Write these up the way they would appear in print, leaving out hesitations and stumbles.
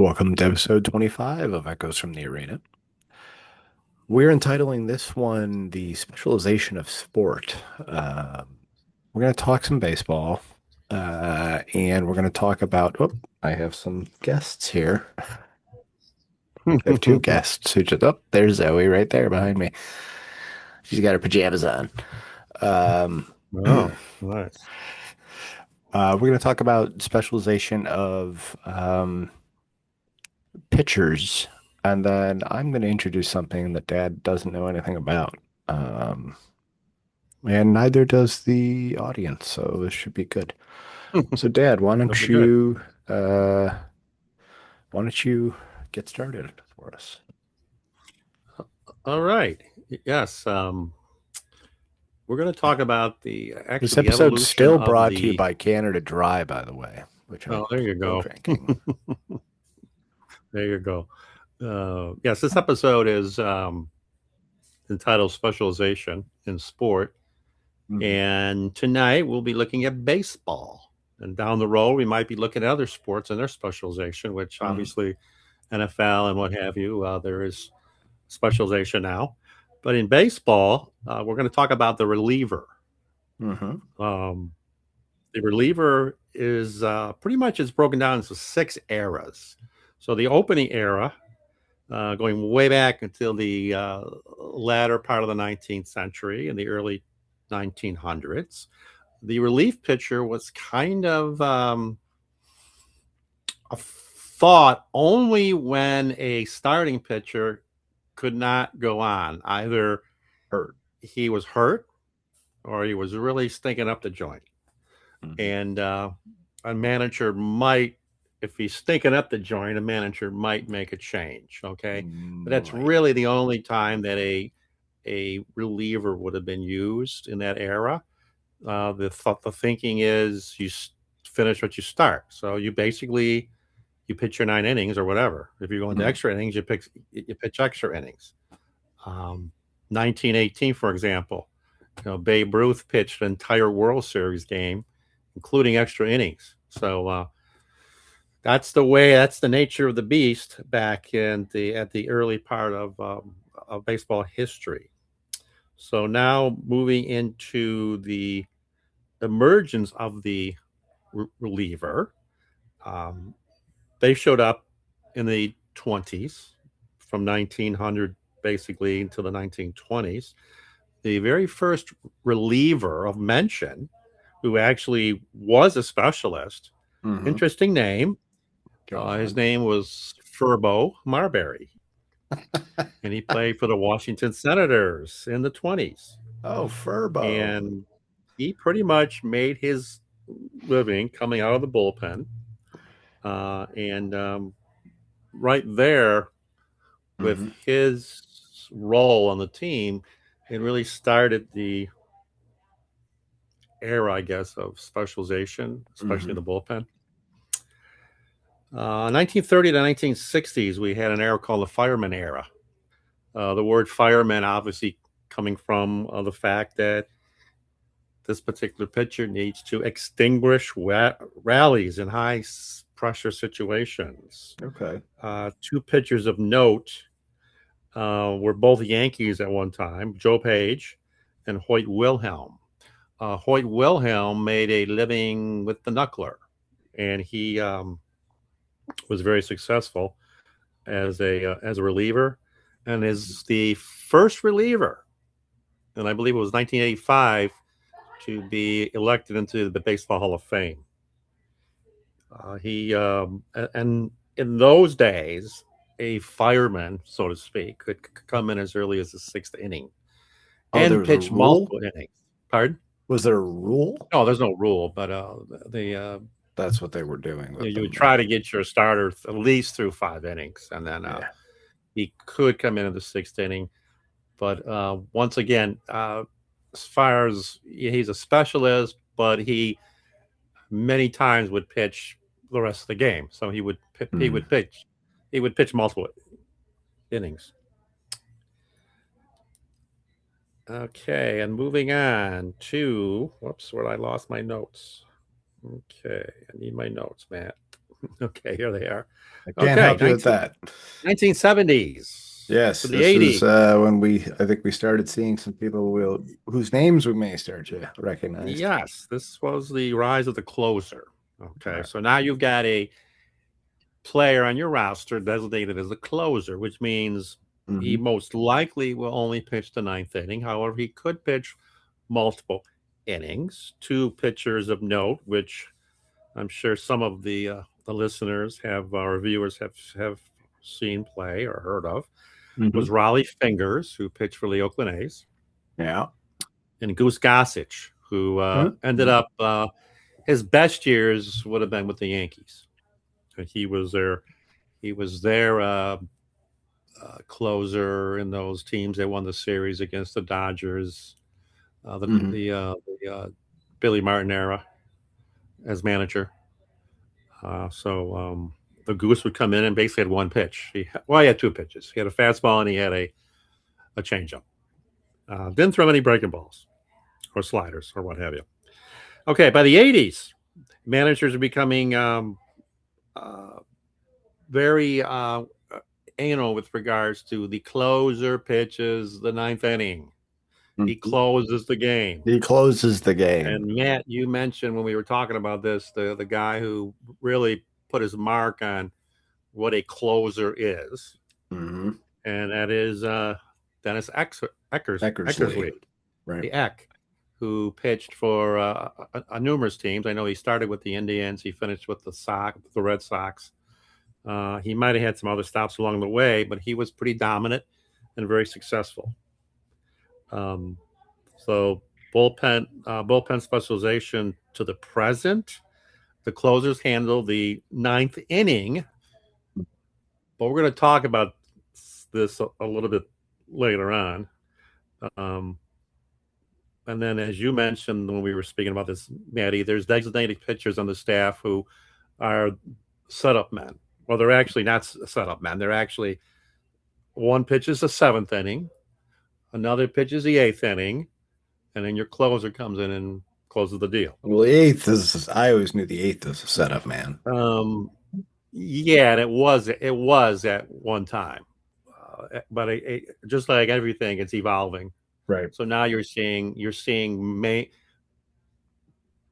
Welcome to episode 25 of Echoes from the Arena. We're entitling this one The Specialization of Sport. We're going to talk some baseball, and we're going to talk about. Oh, I have some guests here. I have two guests who just. Oh, there's Zoe right there behind me. She's got her pajamas on. Um, Oh, nice. we're going to talk about specialization of pitchers, and then I'm going to introduce something that Dad doesn't know anything about. Um, and neither does the audience, so this should be good. So, Dad, That'll be good. why don't you get started for us? All right. Yes. We're going to talk about the This actually the episode's evolution still of brought to you the. by Canada Dry, by the way, which I'm Oh, there you still go. drinking. There you go. Yes, this episode is entitled "Specialization in Sport," Mhm. and tonight we'll be looking at baseball. And down the road, we might be looking at other sports and their specialization, which Mhm. obviously NFL and what have you. There is specialization now. But in baseball, we're going to talk about the reliever. Mhm. Um, the reliever is pretty much it's broken down into six eras. So the opening era, going way back until the latter part of the 19th century and the early 1900s, the relief pitcher was kind of a thought only when a starting pitcher could not go on. Either Hurt. he was hurt or he was really stinking up the joint. Mhm. And a manager might, if he's stinking up the joint, a manager might make a change. Okay. But that's Right. really the only time that a reliever would have been used in that era. The thinking is finish what you start. So you basically you pitch your 9 innings or whatever. If you're going to Mhm. extra innings, you pitch extra innings. Um, 1918, for example, Babe Ruth pitched an entire World Series game, including extra innings. So that's the way. That's the nature of the beast back in the at the early part of baseball history. So now moving into the emergence of the reliever, um, they showed up in the 20s from 1900 basically into the 1920s. The very first reliever of mention who actually was a specialist. Mhm. Interesting name. Go His on. name was Furbo Marbury, and he played for the Washington Senators in the 20s. Oh, Furbo. And he pretty much made his living coming out of the bullpen. And right there, with Mhm. his role on the team, it really started the era, I guess, of specialization, especially in Mhm. the bullpen. 1930 to 1960s, we had an era called the fireman era. The word fireman obviously coming from the fact that this particular pitcher needs to extinguish rallies in high pressure situations. Okay. Two pitchers of note were both Yankees at one time, Joe Page and Hoyt Wilhelm. Hoyt Wilhelm made a living with the knuckler, and he was very successful as a reliever, and is the first reliever, and I believe it was 1985, to be elected into the Baseball Hall of Fame. He and in those days, a fireman, so to speak, could come in as early as the sixth inning Oh, there and was a pitch rule? multiple innings. Pardon? Was there a rule? No, there's no rule, but the That's what they were doing with you would them try then. to get your starter at least through 5 innings, and then Yeah. he could come in the sixth inning. But once again, as far as he's a specialist, but he many times would pitch the rest of the game. So Mhm. he would pitch multiple innings. Okay, and moving on to whoops, where I lost my notes. Okay, I need my notes, Matt. Okay, here they are. I can't Okay, help you with that. 1970s to Yes, the this is 80s. when I think we started seeing some people whose names we may start to recognize. Yes, this was the rise of the closer. Okay, Right. so now you've got a player on your roster designated as a closer, which means he Hmm. most likely will only pitch the ninth inning. However, he could pitch multiple innings. Two pitchers of note, which I'm sure some of the listeners have or viewers have seen play or heard of, was Hmm. Raleigh Fingers, who pitched for the Oakland A's, Yeah. and Goose Gossage, who ended Mhm. up his best years would have been with the Yankees. He was their closer in those teams. They won the series against the Dodgers, Mhm. the Billy Martin era as manager. The Goose would come in and basically had one pitch. He had two pitches. He had a fastball and he had a changeup. Didn't throw any breaking balls or sliders or what have you. Okay, by the 80s, managers are becoming uh, very anal with regards to the closer pitches the ninth inning. He Mhm. closes the game. He closes the game. And Matt, you mentioned when we were talking about this, the guy who really put his mark on what a closer is, Hmm. and that is Dennis Eckersley. Eckersley, Right. the Eck, who pitched for numerous teams. I know he started with the Indians. He finished with the Red Sox. He might have had some other stops along the way, but he was pretty dominant and very successful. Um, so bullpen specialization to the present. The closers handle the ninth inning, but we're going to talk about this a little bit later on. Um, and then, as you mentioned when we were speaking about this, Maddie, there's designated pitchers on the staff who are setup men. Well, they're actually not setup men. They're actually one pitch is the seventh inning, another pitch is the eighth inning, and then your closer comes in and closes the deal. Well, the eighth is, I always knew the eighth was a setup man. Um, yeah, and it was at one time, but just like everything, it's evolving. Right. So now you're seeing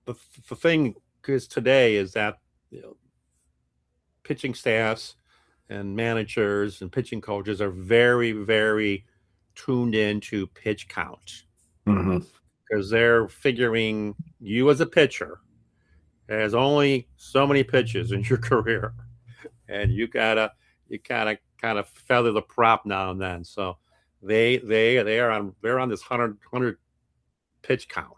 the thing is today is that you know, pitching staffs and managers and pitching coaches are very very tuned into pitch count Hmm. because they're figuring you as a pitcher has only so many pitches in your career, and you kind of feather the prop now and then. So they're on this 100 pitch count.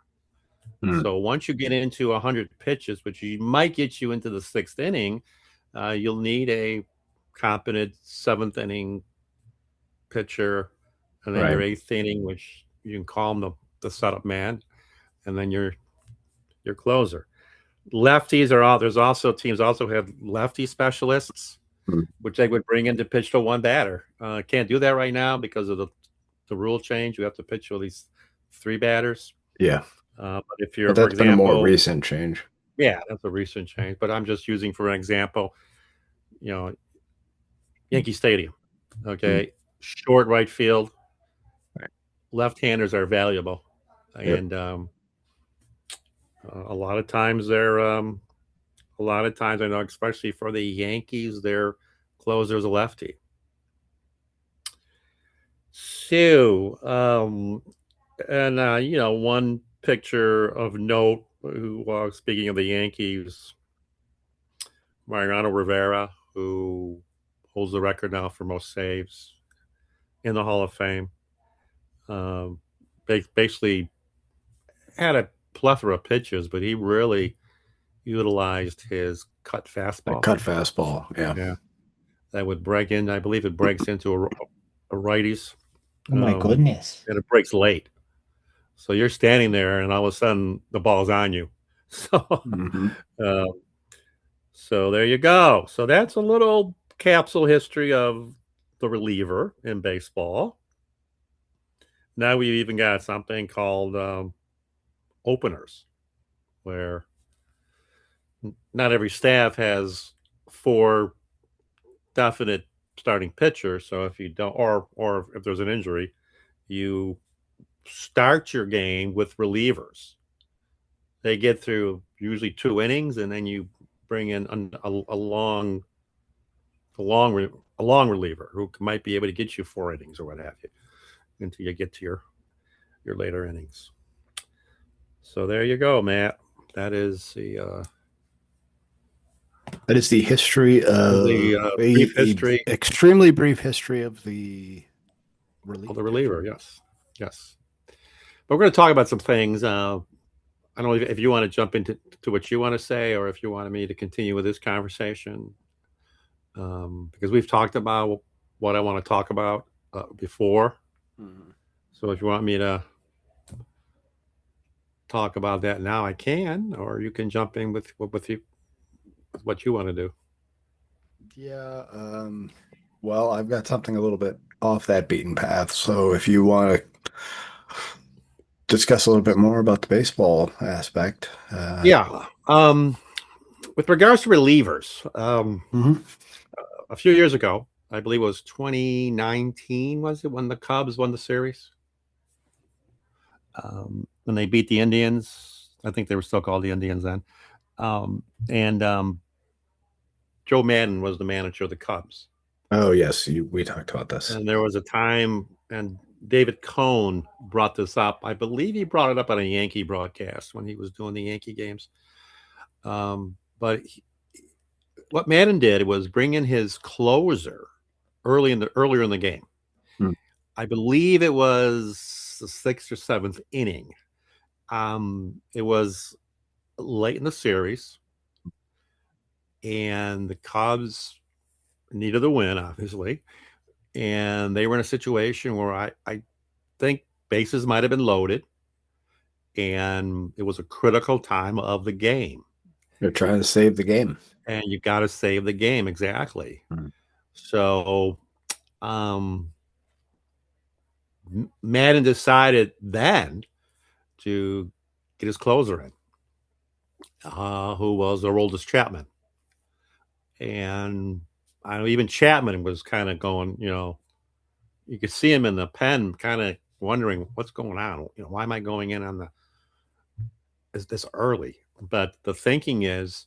Mm. So once you get into 100 pitches, which you might get you into the sixth inning, you'll need a competent seventh inning pitcher, and then your Right. eighth inning, which you can call him the setup man, and then your closer. Lefties are all. There's also teams also have lefty specialists, Mm. which they would bring in to pitch to one batter. Can't do that right now because of the rule change. You have to pitch to at least three batters. Yeah. But if But you're, for that's been a more example, recent change. yeah, that's a recent change. But I'm just using for an example, you know, Yankee Stadium. Mm. Okay, short right field. Right. Left-handers are valuable, Yep. and a lot of times I know, especially for the Yankees, their closer's a lefty. So, and one picture of note. Who, speaking of the Yankees, Mariano Rivera, who holds the record now for most saves in the Hall of Fame. Um, basically had a plethora of pitches, but he really utilized his cut That fastball. cut fastball. Yeah. Yeah, that would break in. I believe it breaks into a righties, Oh my goodness. and it breaks late. So you're standing there, and all of a sudden the ball's on you. So, Hmm. uh, so there you go. So that's a little capsule history of the reliever in baseball. Now we've even got something called openers, where not every staff has 4 definite starting pitchers. So if you don't, or if there's an injury, you start your game with relievers. They get through usually 2 innings, and then you bring in a long reliever who might be able to get you 4 innings or what have you until you get to your later innings. So there you go, Matt. That is the history of brief history extremely brief history of the of the reliever. Yes, yes. But we're going to talk about some things. I don't know if you want to jump into what you want to say, or if you wanted me to continue with this conversation, because we've talked about what I want to talk about before. Mm-hmm. So if you want me to talk about that now, I can, or you can jump in with what you want to do. Yeah. Well, I've got something a little bit off that beaten path. So if you want to discuss a little bit more about the baseball aspect, Yeah. With regards to relievers, mhm. a few years ago, I believe it was 2019, was it, when the Cubs won the series? When they beat the Indians. I think they were still called the Indians then. And Joe Madden was the manager of the Cubs. Oh yes, we talked about this. And there was a time, and David Cohn brought this up. I believe he brought it up on a Yankee broadcast when he was doing the Yankee games. But what Madden did was bring in his closer earlier in the game. Hmm. I believe it was the 6th or 7th inning. It was late in the series, and the Cubs needed the win, obviously. And they were in a situation where I think bases might have been loaded, and it was a critical time of the game. They're trying to save the game. And you got to save the game, exactly. Hmm. So Madden decided then to get his closer in, who was Aroldis Chapman. And I know even Chapman was kind of going, you could see him in the pen kind of wondering what's going on. Why am I going in on this early? But the thinking is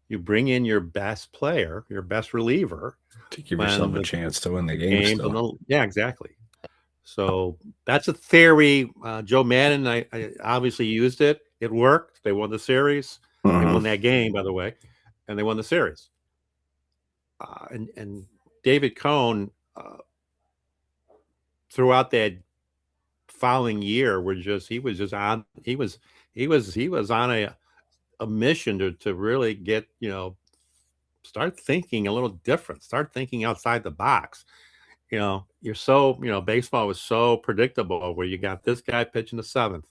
you bring in your best player, your best reliever, To give yourself a chance to win the game still. Yeah, exactly. So that's a theory. Joe Madden, I obviously used it. It worked. They won the series. They won that game, by the way, and they won the series. And David Cohn, throughout that following year, he was on a mission to really get, start thinking a little different, start thinking outside the box. Baseball was so predictable where you got this guy pitching the 7th,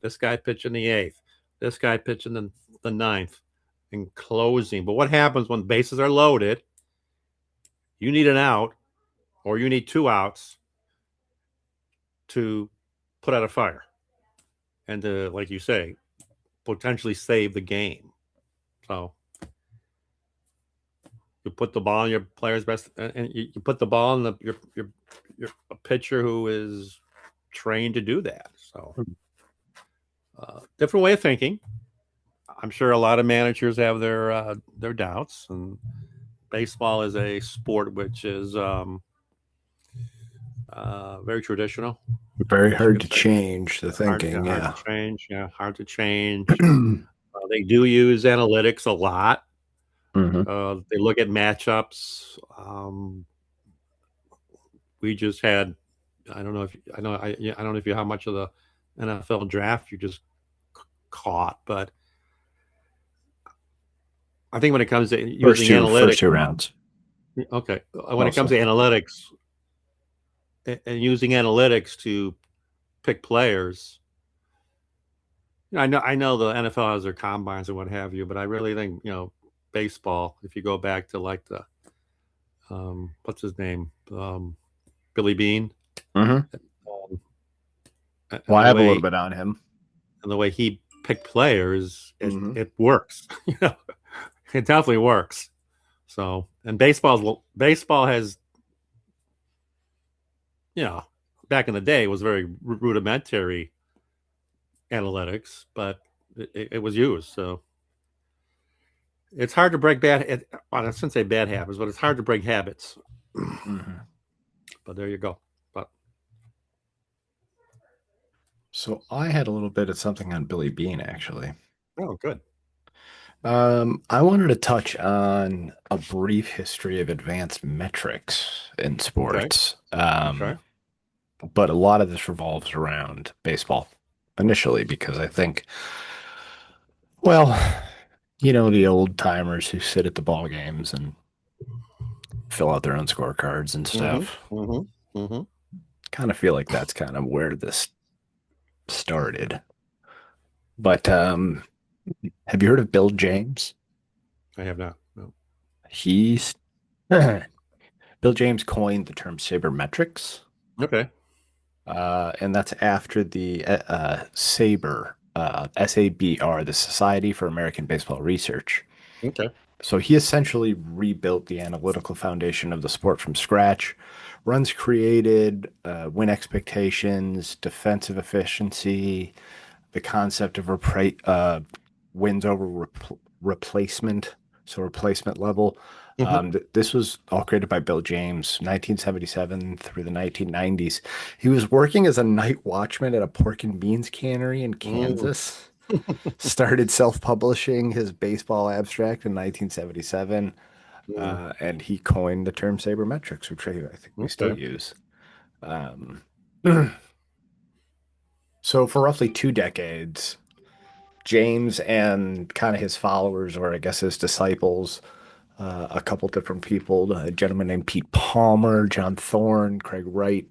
this guy pitching the 8th, this guy pitching the 9th and closing. But what happens when bases are loaded? You need an out, or you need 2 outs to put out a fire and to, like you say, potentially save the game. So you put the ball in your player's best, and you put the ball in your a pitcher who is trained to do that. So different way of thinking. I'm sure a lot of managers have their doubts, and baseball is a sport which is very traditional. Very hard to change the thinking. Hard to change. Yeah, hard to change. They do use analytics a lot. Mm-hmm. They look at matchups. We just had. I don't know if you how much of the NFL draft you just caught, but I think when it comes to using analytics, first 2 rounds. Okay, when it comes to analytics and using analytics to pick players, I know the NFL has their combines and what have you, but I really think baseball. If you go back to like the what's his name, Billy Beane. Mm-hmm. Well, I have a little bit on him, and the way he picked players, it works. It definitely works. So, and baseball has, you know, back in the day was very rudimentary analytics, but it was used. So it's hard to break well, I shouldn't say bad habits, but it's hard to break habits. Mhm. But there you go. But So I had a little bit of something on Billy Beane, actually. oh, good. I wanted to touch on a brief history of advanced metrics in Okay. sports. Okay. But a lot of this revolves around baseball initially because I think, well, the old timers who sit at the ball games and fill out their own scorecards and Mm-hmm. stuff. Mm-hmm. Mm-hmm. Kind of feel like that's kind of where this started. But have you heard of Bill James? I have not. No. He's Bill James coined the term sabermetrics, Okay. and that's after the SABR, SABR, the Society for American Baseball Research. Okay. So he essentially rebuilt the analytical foundation of the sport from scratch. Runs created, win expectations, defensive efficiency, the concept of wins over replacement, so replacement level. Mm-hmm. This was all created by Bill James, 1977 through the 1990s. He was working as a night watchman at a pork and beans cannery in Mm. Kansas. Started self-publishing his baseball abstract in 1977, Mm. and he coined the term sabermetrics, which I think we still Okay. use. Um, so for roughly 2 decades, James and kind of his followers, or I guess his disciples, a couple different people, a gentleman named Pete Palmer, John Thorne, Craig Wright.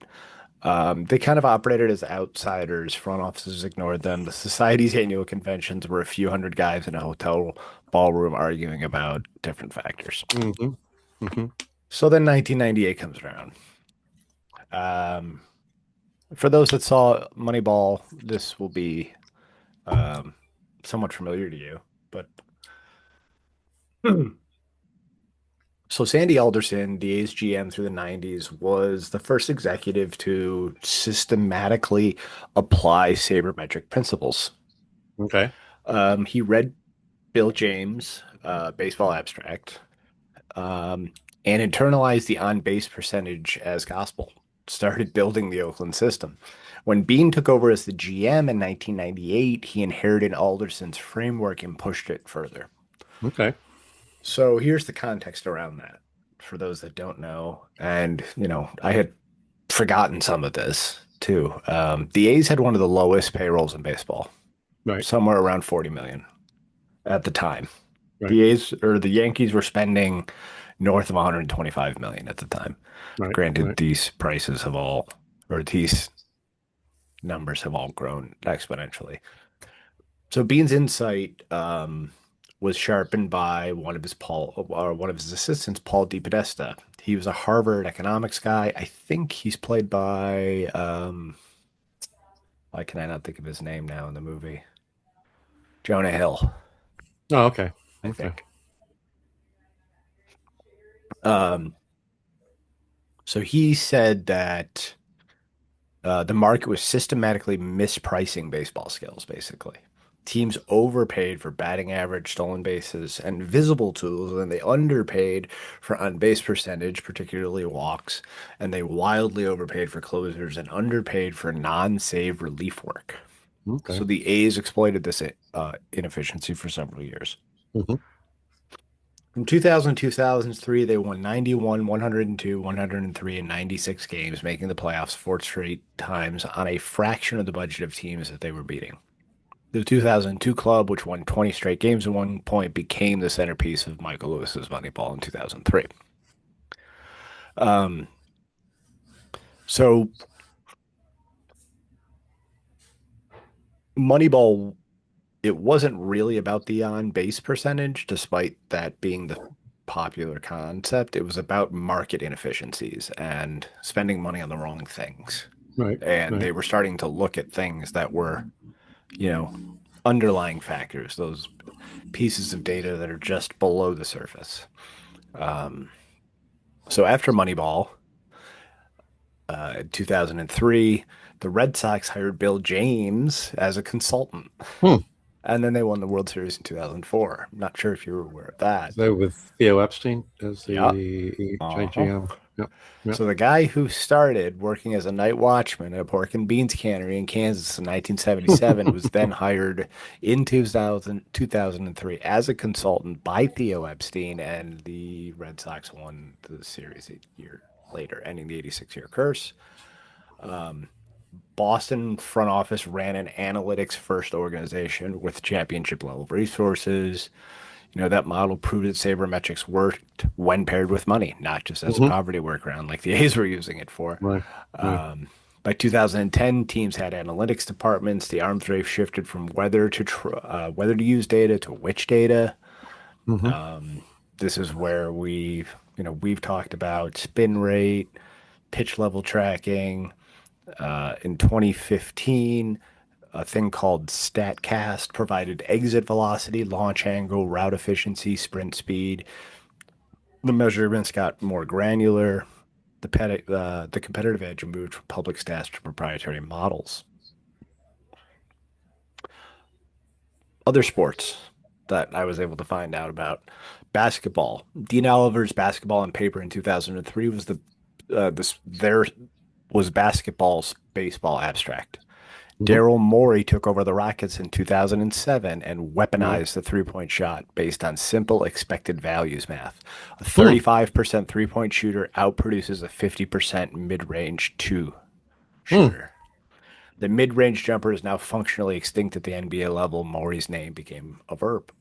They kind of operated as outsiders. Front offices ignored them. The society's annual conventions were a few hundred guys in a hotel ballroom arguing about different factors. Mm-hmm. Mm-hmm. So then 1998 comes around. Um, for those that saw Moneyball, this will be um, somewhat familiar to you. But so Sandy Alderson, the A's GM through the 90s, was the first executive to systematically apply sabermetric principles. Okay. He read Bill James, baseball abstract, um, and internalized the on base percentage as gospel. Started building the Oakland system. When Beane took over as the GM in 1998, he inherited Alderson's framework and pushed it further. Okay. So here's the context around that for those that don't know. And, I had forgotten some of this too. The A's had one of the lowest payrolls in baseball, Right. somewhere around 40 million at the time. Right. The A's or the Yankees were spending north of 125 million at the time. Right. Granted, Right. these numbers have all grown exponentially. So Bean's insight was sharpened by one of his assistants, Paul DePodesta. He was a Harvard economics guy. I think he's played by why can I not think of his name now in the movie? Jonah Hill, Oh, okay. I Okay. think. Um, so he said that the market was systematically mispricing baseball skills, basically. Teams overpaid for batting average, stolen bases, and visible tools, and they underpaid for on base percentage, particularly walks, and they wildly overpaid for closers and underpaid for non-save relief work. Okay. So the A's exploited this inefficiency for several years. Mm-hmm. From 2000 to 2003, they won 91, 102, 103, and 96 games, making the playoffs four straight times on a fraction of the budget of teams that they were beating. The 2002 club, which won 20 straight games at one point, became the centerpiece of Michael Lewis's Moneyball in 2003. Um, so Moneyball, it wasn't really about the on base percentage, despite that being the popular concept. It was about market inefficiencies and spending money on the wrong things. Right. And Right. they were starting to look at things that were, you know, underlying factors, those pieces of data that are just below the surface. Um, so after Moneyball, in 2003, the Red Sox hired Bill James as a consultant. Hmm. And then they won the World Series in 2004. I'm not sure if you were aware of that. So with Theo Epstein as Yeah. the Uh-huh. GM. Yep. Yep. So the guy who started working as a night watchman at a Pork and Beans cannery in Kansas in 1977 was then hired in 2003 as a consultant by Theo Epstein, and the Red Sox won the series a year later, ending the 86-year curse. Boston front office ran an analytics first organization with championship level resources. That model proved that sabermetrics worked when paired with money, not just as a Hmm. poverty workaround like the A's were using it for. Right. Right. By 2010, teams had analytics departments. The arms race shifted from whether to use data to which data. Hmm. This is where we've talked about spin rate, pitch level tracking. In 2015, a thing called StatCast provided exit velocity, launch angle, route efficiency, sprint speed. The measurements got more granular. The competitive edge moved from public stats to proprietary models. Other sports that I was able to find out about: basketball. Dean Oliver's Basketball on Paper in 2003 was this there was basketball's baseball abstract. Hmm. Daryl Morey took over the Rockets in 2007 and Right. weaponized the three-point shot based on simple expected values math. A Hmm. 35% three-point shooter outproduces a 50% mid-range two Hmm. shooter. The mid-range jumper is now functionally extinct at the NBA level. Morey's name became a verb.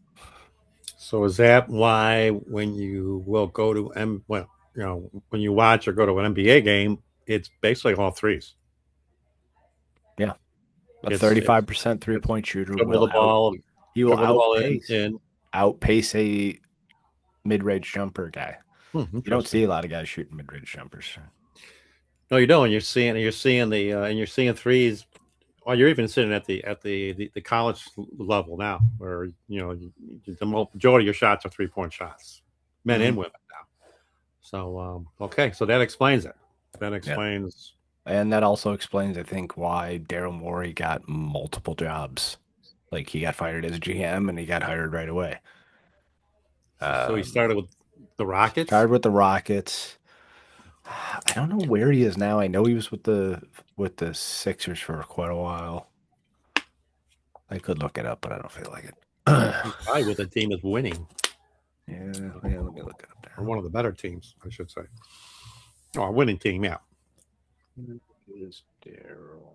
So is that why when you will go to when you watch or go to an NBA game, it's basically all threes. Yeah. A It's it's 35% it's three-point shooter dribble the ball, he will dribble the ball in. outpace a mid-range jumper guy. You don't see Interesting. a lot of guys shooting mid-range jumpers. No, you don't. You're seeing threes. Well, you're even sitting at the college level now, where the majority of your shots are 3-point shots, men and Mhm. women now. So okay, so that explains it. That Yeah. explains. And that also explains, I think, why Daryl Morey got multiple jobs. Like he got fired as GM and he got hired right away. So he Um, started with the Rockets. Started with the Rockets. I don't know where he is now. I know he was with the Sixers for quite a while. I could look it up, but I don't feel like it. He's probably with a team that's winning, Yeah, yeah, let me look it up or now. one of the better teams, I should say. Oh, a winning team, yeah. Who is Daryl?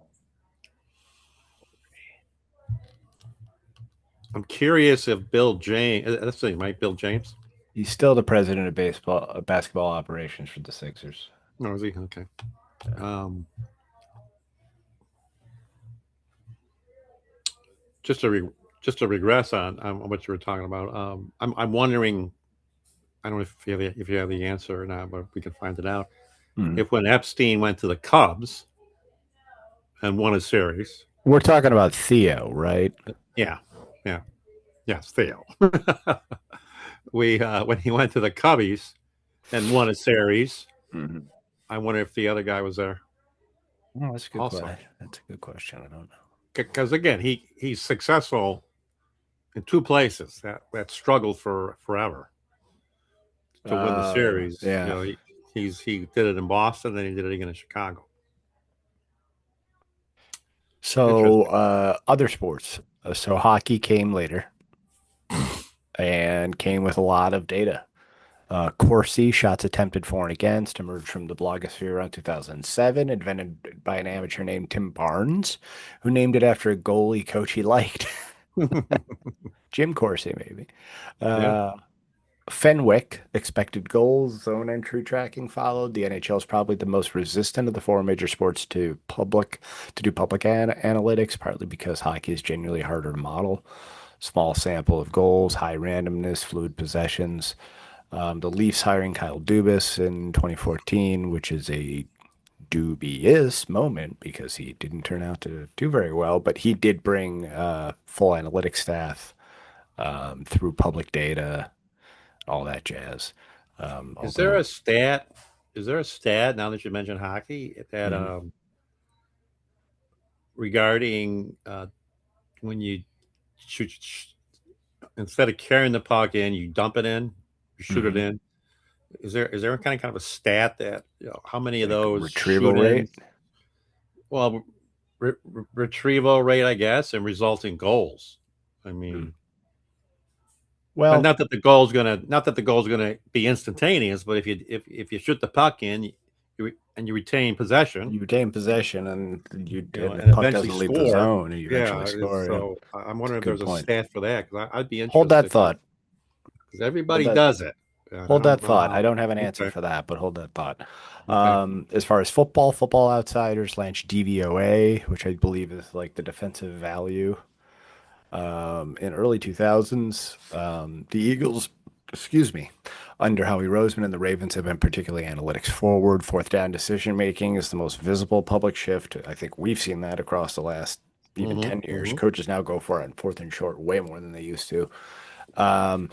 I'm curious if Bill James. That's the name, right? Bill James. He's still the president of basketball operations for the Sixers. No, is he? Okay. Yeah. Um, just to just to regress on what you were talking about. I'm wondering. I don't know if you have the answer or not, but we can find it out. Mhm. If when Epstein went to the Cubs and won a series, We're talking about Theo, right? yeah, yeah, yes, Theo. We when he went to the Cubbies and won a series, Mhm. I wonder if the other guy was there Oh, that's a good also. question. That's a good question. I don't know. Because again, he's successful in two places that struggled for forever to win the series. Yeah. He did it in Boston, then he did it again in Chicago. So, Interesting. other sports. So hockey came later and came with a lot of data. Corsi, shots attempted for and against, emerged from the blogosphere around 2007, invented by an amateur named Tim Barnes, who named it after a goalie coach he liked. Jim Corsi, maybe. Yeah. Uh, Fenwick, expected goals, zone entry tracking followed. The NHL is probably the most resistant of the four major sports to do public analytics, partly because hockey is genuinely harder to model. Small sample of goals, high randomness, fluid possessions. The Leafs hiring Kyle Dubas in 2014, which is a dubious moment because he didn't turn out to do very well, but he did bring full analytics staff through public data, all that jazz. Is there Although, a stat? Is there a stat now that you mentioned hockey that mhm, regarding when you shoot instead of carrying the puck in, you dump it in, you shoot it mhm, in. Is there kind of a stat that how many of like those retrieval shoot ins? rate. Well, retrieval rate, I guess, and resulting goals. I Mm. mean, Well, not that the goal's gonna be instantaneous, but if you shoot the puck in, and you retain possession, you retain possession, and and the and puck eventually doesn't leave the score. zone, and you eventually Yeah, score. Yeah, so I'm it's a wondering if good there's a point. stat for that because I'd be Hold that interested thought. because Hold everybody that. does it. And I Hold that don't know thought. I how. don't have an answer Okay, for that, but hold that thought. okay. As far as football, Football Outsiders launched DVOA, which I believe is like the defensive value. In early 2000s, the Eagles, excuse me, under Howie Roseman and the Ravens have been particularly analytics forward. Fourth down decision making is the most visible public shift. I think we've seen that across the last even Mm-hmm, 10 years. mm-hmm. Coaches now go for it on fourth and short way more than they used to. Um,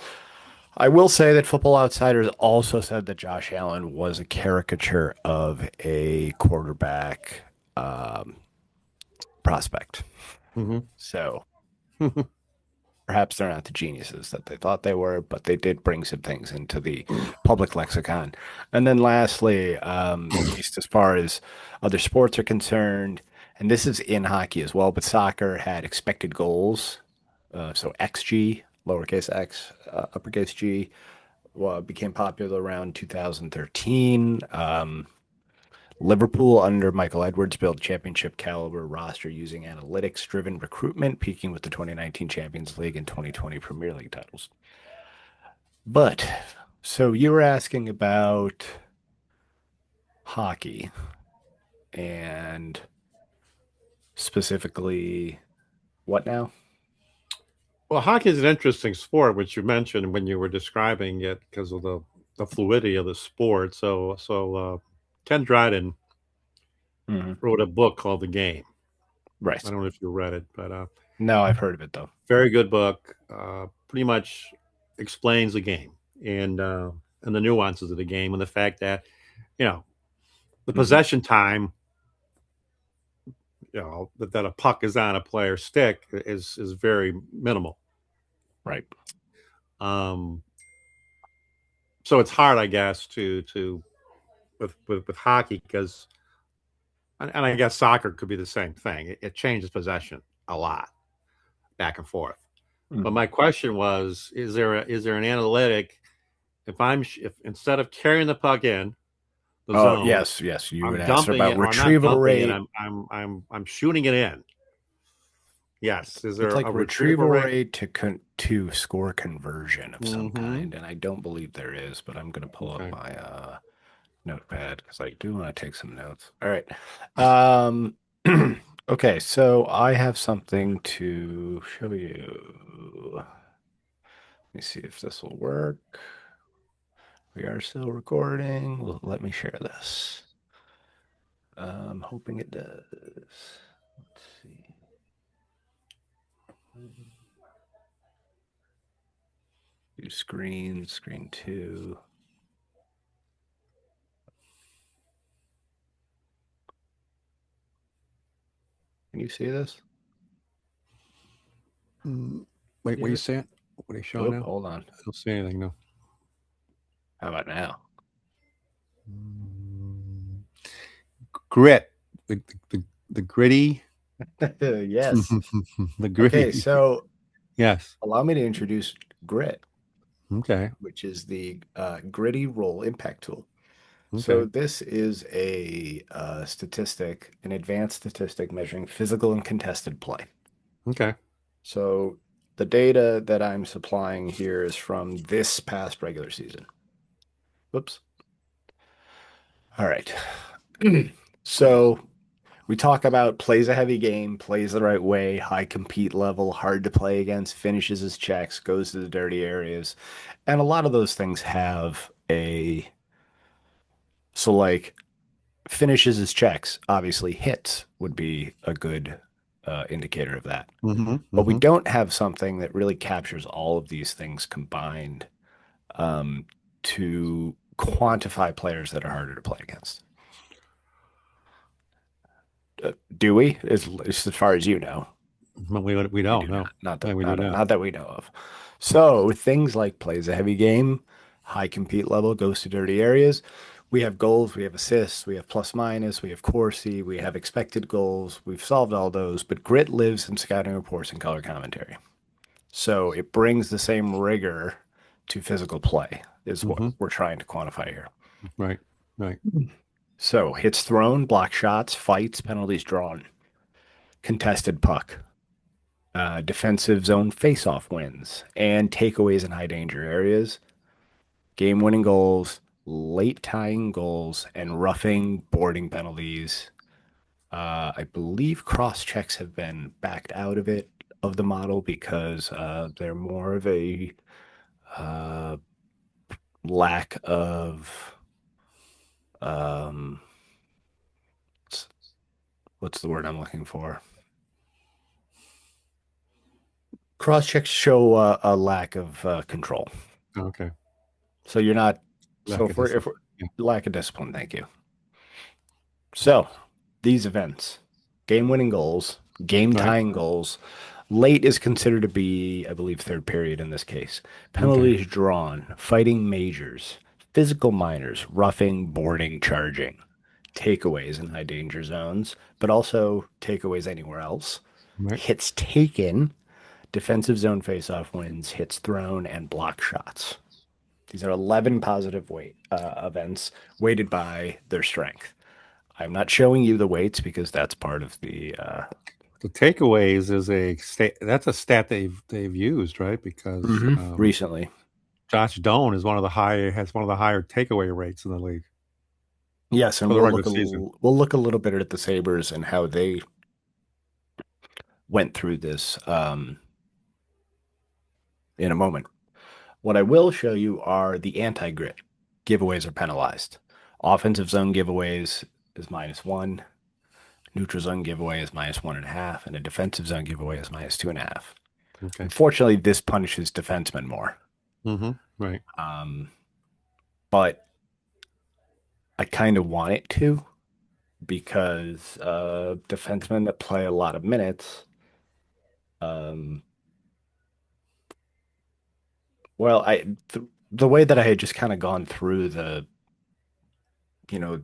I will say that Football Outsiders also said that Josh Allen was a caricature of a quarterback um, prospect. Mm-hmm. So perhaps they're not the geniuses that they thought they were, but they did bring some things into the public lexicon. And then lastly, at least as far as other sports are concerned, and this is in hockey as well, but soccer had expected goals. So XG, lowercase x, uppercase G, became popular around 2013. Liverpool under Michael Edwards built championship caliber roster using analytics driven recruitment, peaking with the 2019 Champions League and 2020 Premier League titles. But so you were asking about hockey and specifically what now? Well, hockey is an interesting sport, which you mentioned when you were describing it because of the fluidity of the sport. So Ken Dryden Hmm. wrote a book called The Game. I Right. don't know if you read it, but No, I've heard of it though. very good book. Pretty much explains the game and the nuances of the game and the fact that you know the Hmm. possession time, that a puck is on a player's stick is very minimal. Right. Um, so it's hard, I guess, to with hockey because and I guess soccer could be the same thing. It changes possession a lot back and forth. But Mhm. my question was: is there an analytic if instead of carrying the puck in the Oh, zone, yes, yes. You would I'm ask dumping about it or not retrieval dumping it, rate. I'm shooting it in. Yes, is It's there like a retrieval retrieval rate? rate to score conversion of some Mm-hmm. kind, and I don't believe there is, but I'm gonna pull up Okay. my notepad because I do want to take some notes. All right. Um, okay, so I have something to show you. Let me see if this will work. We are still recording. Let me share this. I'm hoping it does. Let's see. View screen, screen two. Can you see this? Wait, what are you Yeah. saying? What are you showing Oh, now? hold on. I don't see anything. No. How about now? Mm, Grit, the the gritty, Yes. the Okay, gritty. so Yes. allow me to introduce Grit, Okay. which is the gritty roll impact tool. So Okay. this is a statistic, an advanced statistic measuring physical and contested play. Okay. So the data that I'm supplying here is from this past regular season. Whoops. All right. So we talk about plays a heavy game, plays the right way, high compete level, hard to play against, finishes his checks, goes to the dirty areas. And a lot of those things have a, so like finishes his checks, obviously hits would be a good indicator of that. Mm-hmm. But we Mm-hmm. don't have something that really captures all of these things combined um, to quantify players that are harder to play against. Do we? As far as you know, We we don't do know. not. Not Yeah, that we do not. not that we know of. So things like plays a heavy game, high compete level, goes to dirty areas. We have goals, we have assists, we have plus minus, we have Corsi, we have expected goals. We've solved all those, but grit lives in scouting reports and color commentary. So it brings the same rigor to physical play, is what Hmm. we're trying to quantify here. Right. Right. So hits thrown, block shots, fights, penalties drawn, contested puck, defensive zone face-off wins, and takeaways in high danger areas, game-winning goals, late tying goals, and roughing boarding penalties. I believe cross checks have been backed out of it of the model because they're more of a uh, lack of um, what's the word I'm looking for? Cross checks show a lack of control. Okay. So you're not. So Lack of if we're discipline. Yeah. lack of discipline, thank you. So these events, game-winning goals, Right. game-tying goals, late is considered to be, I believe, third period in this case. Okay. Penalties drawn, fighting majors, physical minors, roughing, boarding, charging, takeaways in high danger zones, but also takeaways anywhere else. Right. Hits taken, defensive zone faceoff wins, hits thrown, and block shots. These are 11 positive weight events weighted by their strength. I'm not showing you the weights because that's part of the The takeaways is a stat. That's a stat they've used, right? Because recently. Josh Doan is one of the high has one of the higher takeaway rates in the league Yes, and for the regular season. we'll look a little bit at the Sabres and how they went through this in a moment. What I will show you are the anti-grit giveaways are penalized. Offensive zone giveaways is -1. Neutral zone giveaway is -1.5, and a defensive zone giveaway is -2.5. Okay. Unfortunately, this punishes defensemen more. Mm-hmm. Right. Um, but I kind of want it to because defensemen that play a lot of minutes, um, well, the way that I had just kind of gone through you know,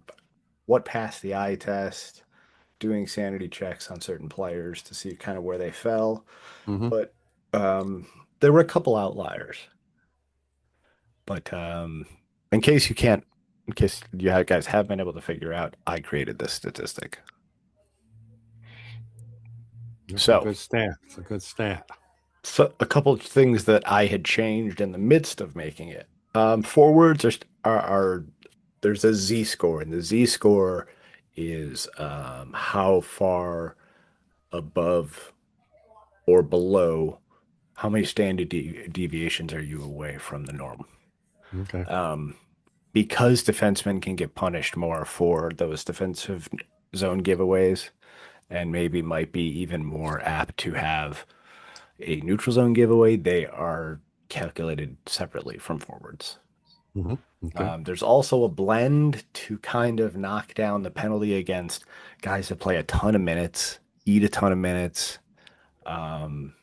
what passed the eye test, doing sanity checks on certain players to see kind of where they fell, Mm-hmm. but there were a couple outliers. But in case guys have been able to figure out, I created this statistic. That's a So, good stat. It's a good stat. so a couple of things that I had changed in the midst of making it. Forwards are there's a Z score, and the Z score is how far above or below how many standard deviations are you away from the norm. Okay. Um, because defensemen can get punished more for those defensive zone giveaways and maybe might be even more apt to have a neutral zone giveaway, they are calculated separately from forwards. Mm-hmm. Okay. There's also a blend to kind of knock down the penalty against guys that play a ton of minutes, eat a ton of minutes. Um,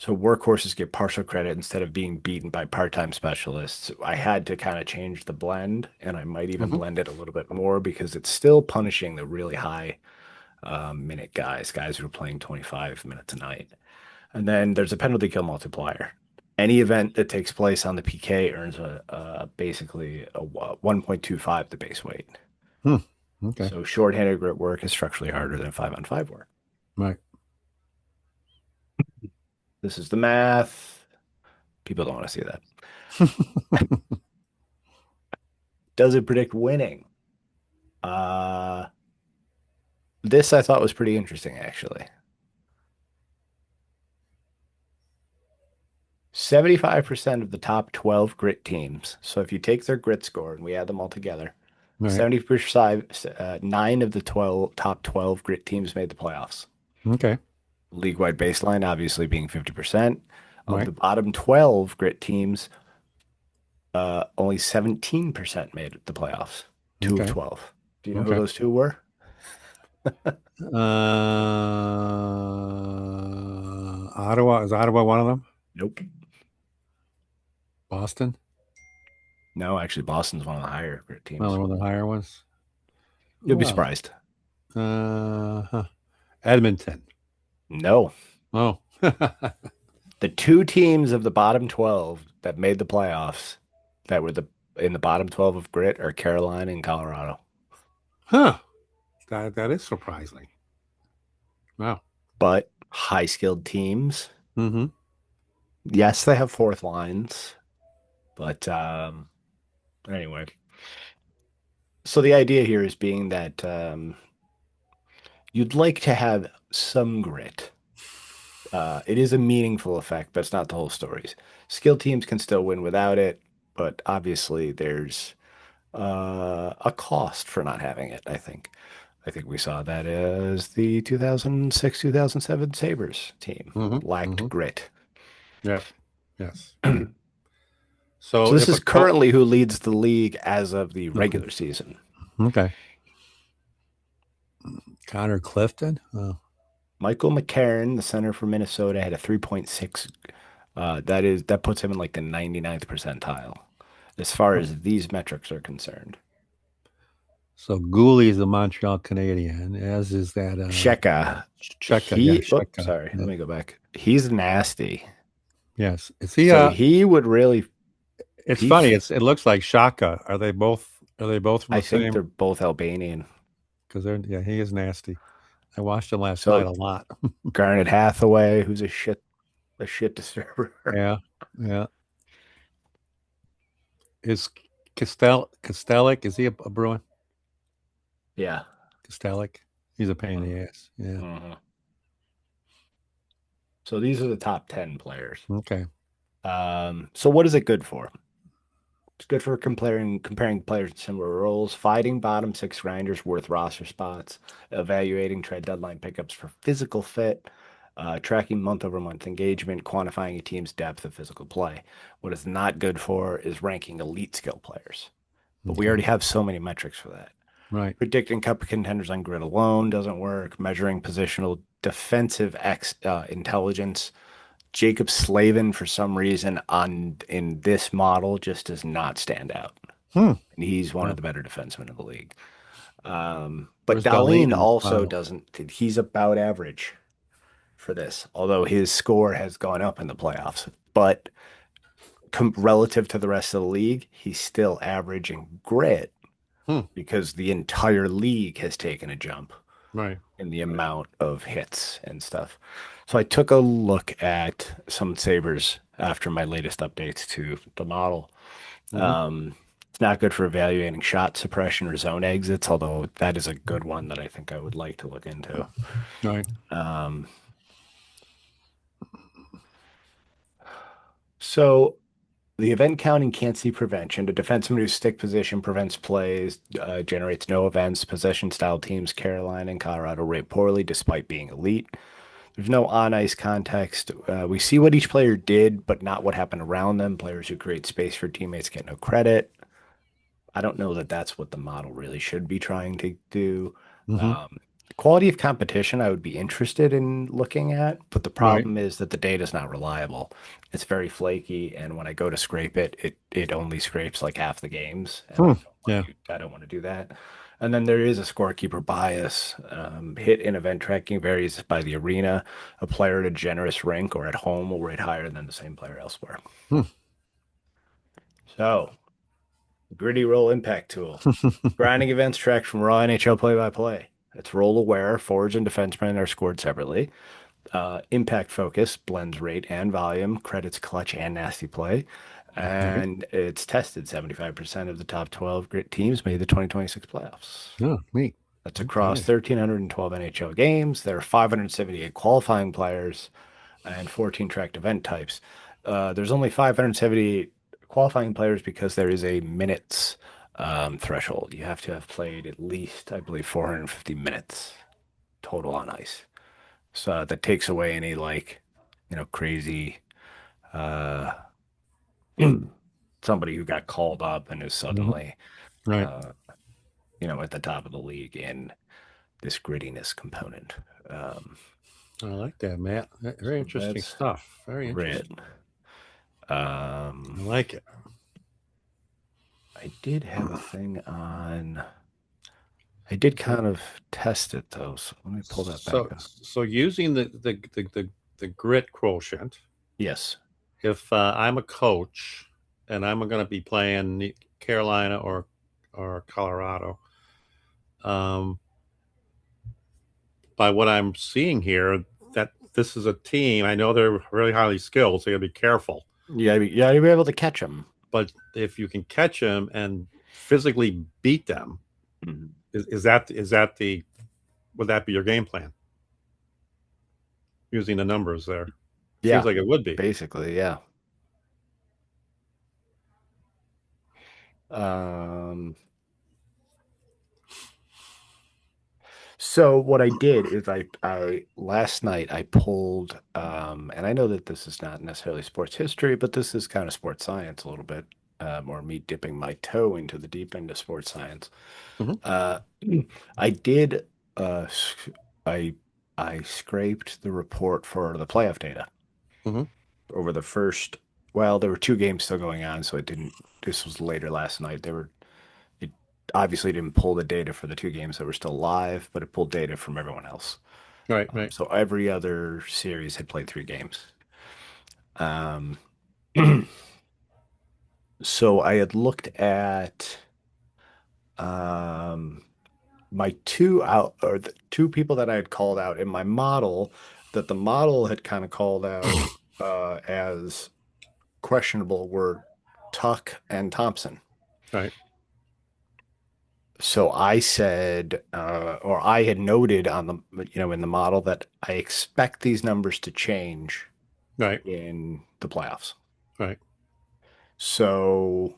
so workhorses get partial credit instead of being beaten by part-time specialists. I had to kind of change the blend, and I might even Mm-hmm. blend it a little bit more because it's still punishing the really high minute guys who are playing 25 minutes a night. And then there's a penalty kill multiplier. Any event that takes place on the PK earns basically a 1.25 the base weight. Hmm. Okay. So shorthanded grit work is structurally harder than 5-on-5 work. Right. This is the math. People don't want to see that. Does it predict winning? Uh, this I thought was pretty interesting, actually. 75% of the top 12 grit teams. So if you take their grit score and we add them all together, Right. 70%, nine of the 12 top 12 grit teams made the playoffs. Okay. League-wide baseline obviously being 50%. Of Right. the bottom 12 grit teams, Only 17% made the playoffs. Two of Okay. 12. Do you know who Okay. those two were? Ottawa, is Ottawa one of them? Nope. Boston, No, actually, Boston's one of the higher grit teams. another one of the higher ones. You'll Who be else? surprised. Huh. Edmonton. No. Oh, The two teams of the bottom 12 that made the playoffs that were the in the bottom 12 of grit are Carolina and Colorado. huh. That is surprising. Wow. But high skilled teams. Mm-hmm. Yes, they have fourth lines, but anyway. So the idea here is being that you'd like to have some grit. It is a meaningful effect, but it's not the whole story. Skilled teams can still win without it, but obviously there's a cost for not having it, I think. I think we saw that as the 2006, 2007 Sabres team Mm-hmm. lacked Mm-hmm. grit. Yeah. Yes. So So this if is a co currently who leads the league as of the Mhm. regular season. Okay. Connor Clifton. Oh. Michael McCarron, the center for Minnesota, had a 3.6. That puts him in like the 99th percentile as far as these metrics are concerned. So Gooley is a Montreal Canadian, as is that Sheka, Cheka. Yeah, Cheka. sorry, Yeah. let me go back. He's nasty. Yes. Is he So he would really it's he funny, it looks like Shaka. Are they both from I the think they're same? both Albanian. Because they're yeah, he is nasty. I watched him last night So a lot. Garnet Hathaway, who's a shit disturber. Yeah. Yeah. Is Kostelic, is he a Bruin? Yeah. Kostelic? He's a pain in the ass. Yeah. Mhm. So these are the top 10 players. Okay. So what is it good for? It's good for comparing players in similar roles, fighting bottom six grinders worth roster spots, evaluating trade deadline pickups for physical fit, tracking month over month engagement, quantifying a team's depth of physical play. What it's not good for is ranking elite skill players. But we Okay. already have so many metrics for that. Right. Predicting cup contenders on grid alone doesn't work. Measuring positional defensive intelligence. Jacob Slavin, for some reason, on in this model, just does not stand out. Hmm. And he's one of Wow. the better defensemen in the league. But Where's Darlene Darlene in this also model? doesn't. He's about average for this, although his score has gone up in the playoffs. But relative to the rest of the league, he's still averaging grit Hmm. because the entire league has taken a jump Right. in the amount of hits and stuff. So I took a look at some Sabres after my latest updates to the model. Hmm. It's not good for evaluating shot suppression or zone exits, although that is a good one that I think I would like to look into. Right. Um, so the event counting can't see prevention. The defenseman whose stick position prevents plays, generates no events. Possession style teams, Carolina and Colorado rate poorly despite being elite. There's no on ice context. We see what each player did, but not what happened around them. Players who create space for teammates get no credit. I don't know that that's what the model really should be trying to do. Hmm. Um, Quality of competition, I would be interested in looking at, but the Right. problem is that the data is not reliable. It's very flaky, and when I go to scrape it, it only scrapes like half the games, and Hmm. Yeah. I don't want to do that. And then there is a scorekeeper bias. Hit in event tracking varies by the arena. A player at a generous rink or at home will rate higher than the same player elsewhere. Hmm. So, gritty roll impact tool. Grinding events tracked from Raw NHL play-by-play. It's role aware. Forwards and defensemen are scored separately. Impact focus blends rate and volume, credits clutch and nasty play. Okay. And it's tested 75% of the top 12 grit teams made the 2026 playoffs. Oh, neat. That's across Okay. 1,312 NHL games. There are 578 qualifying players and 14 tracked event types. There's only 578 qualifying players because there is a minutes threshold. You have to have played at least, I believe, 450 minutes total on ice. So that takes away any crazy uh, somebody who got called up and is Mhm. suddenly, Right. uh, at the top of the league in this grittiness component. Um, I like that, Matt. Very so interesting that's stuff. Very grit. interesting. Um, I like it. I did have a thing on. I did kind of test it though, so let me pull that back up. So using the grit quotient, Yes. if I'm a coach and I'm going to be playing Carolina or Colorado, um, by what I'm seeing here, that this is a team. I know they're really highly skilled, so you got to be careful. Yeah, you'll be able to catch them. But if you can catch them and physically beat them, Mhm. is that the would that be your game plan using the numbers there? Seems Yeah, like it would be. basically, yeah. Um, so what I did is I last night I pulled and I know that this is not necessarily sports history, but this is kind of sports science a little bit, or me dipping my toe into the deep end of sports science. Hmm. Uh, I did I I scraped the report for the playoff data Hmm. over the first, well, there were two games still going on, so it didn't, this was later last night. It obviously didn't pull the data for the two games that were still live, but it pulled data from everyone else. Right, right, So every other series had played three games. Um, so I had looked at um, my two out, or the two people that I had called out in my model, that the model had kind of called out as questionable, were Tuck and Thompson. right, So I said, or I had noted on the, in the model that I expect these numbers to change right, in the playoffs. right. So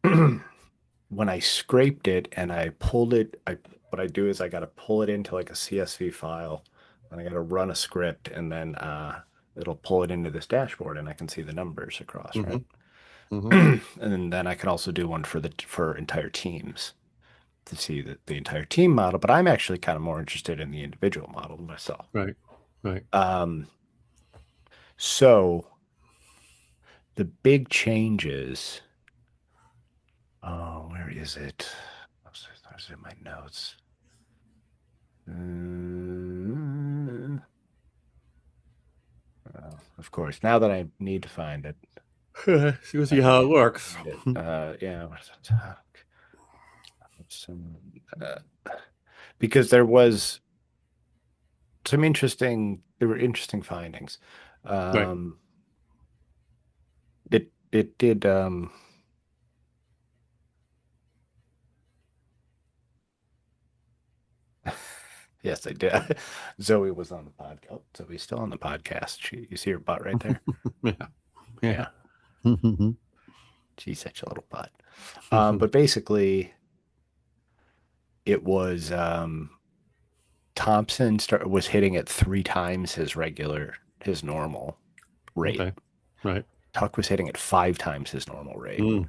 when I scraped it and I pulled it, what I do is I got to pull it into like a CSV file and I got to run a script and then it'll pull it into this dashboard and I can see the numbers across, Hmm. right? Hmm. And then I can also do one for entire teams to see the entire team model, but I'm actually kind of more interested in the individual model myself. Right, right. Um, so the big changes. Oh, where is it? I was in my notes. Mm, of course, now that I need to find it, You I see how it can't works. find it. Yeah, some, uh, because there were interesting findings. Right. Um, it did. Yes, I did. Zoe was on the podcast. Oh, Zoe's still on the podcast. You see her butt right there? Yeah, yeah. Yeah, Hmm. she's such a little butt. But basically, it was was hitting at three times his normal rate. Okay. Right. Tuck was hitting at five times his normal rate. Mm.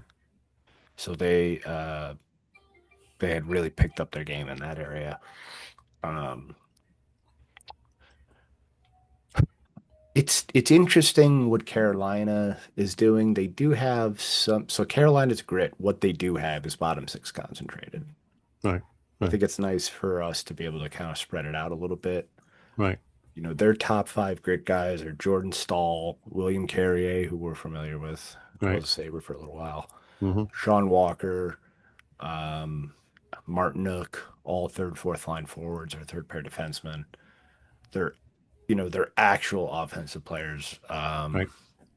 So they had really picked up their game in that area. Um, it's interesting what Carolina is doing. They do have so Carolina's grit. What they do have is bottom six concentrated. Right. I Right. think it's nice for us to be able to kind of spread it out a little bit. Right. Their top five grit guys are Jordan Stahl, William Carrier, who we're familiar with, who Right. was a Sabre for a little while, Hmm. Sean Walker, um, Martin Nook, all third, fourth line forwards or third pair defensemen. They're, their actual offensive players Right.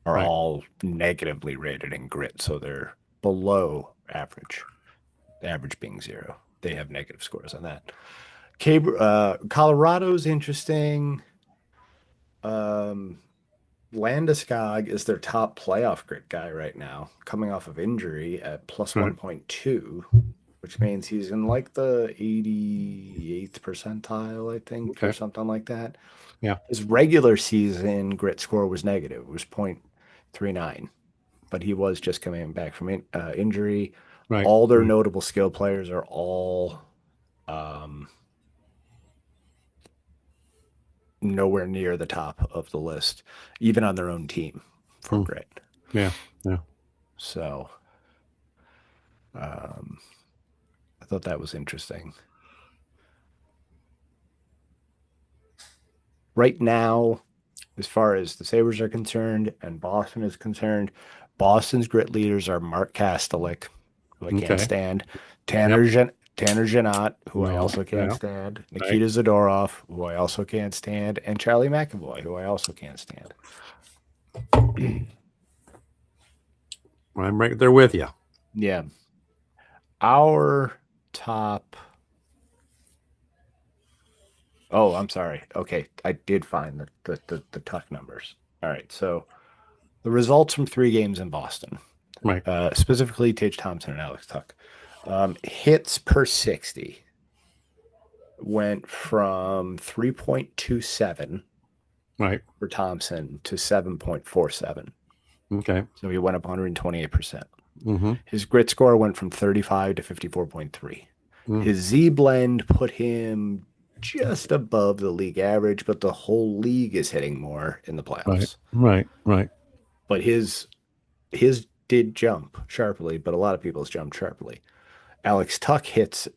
are Right. all negatively rated in grit, so they're below average. The average being zero. They have negative scores on that. Colorado's interesting. Um, Landeskog is their top playoff grit guy right now, coming off of injury at plus Right. 1.2, which means he's in like the 88th percentile, I think, or Okay. something like that. Yeah. His regular season grit score was negative. It was 0.39. but he was just coming back from injury. Right. All their Right. notable skill players are all um, nowhere near the top of the list, even on their own team for Mm. grit. Yeah. Yeah. So um, I thought that was interesting. Right now, as far as the Sabres are concerned and Boston is concerned, Boston's grit leaders are Mark Kastelik, who I can't Okay. stand, Yep. Tanner Janot, who I No. also can't Yeah. stand, Right. Nikita Zadorov, who I also can't stand, and Charlie McAvoy, who I also can't stand. I'm right there with you. Yeah. Our top. Oh, I'm sorry. Okay, I did find the Tuck numbers. All right, so the results from 3 games in Boston, Right. specifically Tage Thompson and Alex Tuck. Hits per 60 went from 3.27 Right. for Thompson to 7.47. Okay. So he went up 128%. Mm-hmm. His grit score went from 35 to 54.3. Mm. His Z blend put him just above the league average, but the whole league is hitting more in the Right. playoffs. Right. Right. But his did jump sharply, but a lot of people's jumped sharply. Alex Tuck hits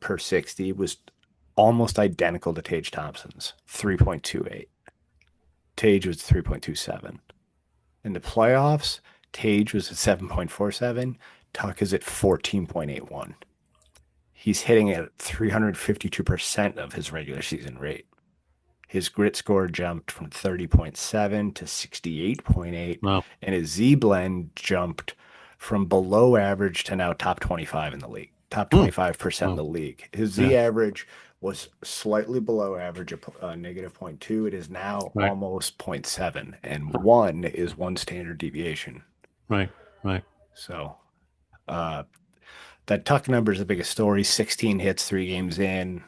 per 60 was almost identical to Tage Thompson's 3.28. Tage was 3.27. In the playoffs, Tage was at 7.47. Tuck is at 14.81. He's hitting at 352% of his regular season rate. His grit score jumped from 30.7 to 68.8, Wow. and his Z blend jumped from below average to now top 25 in the league, top Mm. 25% in Wow. the league. His Yeah. Z average was slightly below average, negative 0.2. It is now Right. almost zero point 0.7, and one is one standard deviation. Right. Right. So, uh, that Tuck number is the biggest story. 16 hits, 3 games in.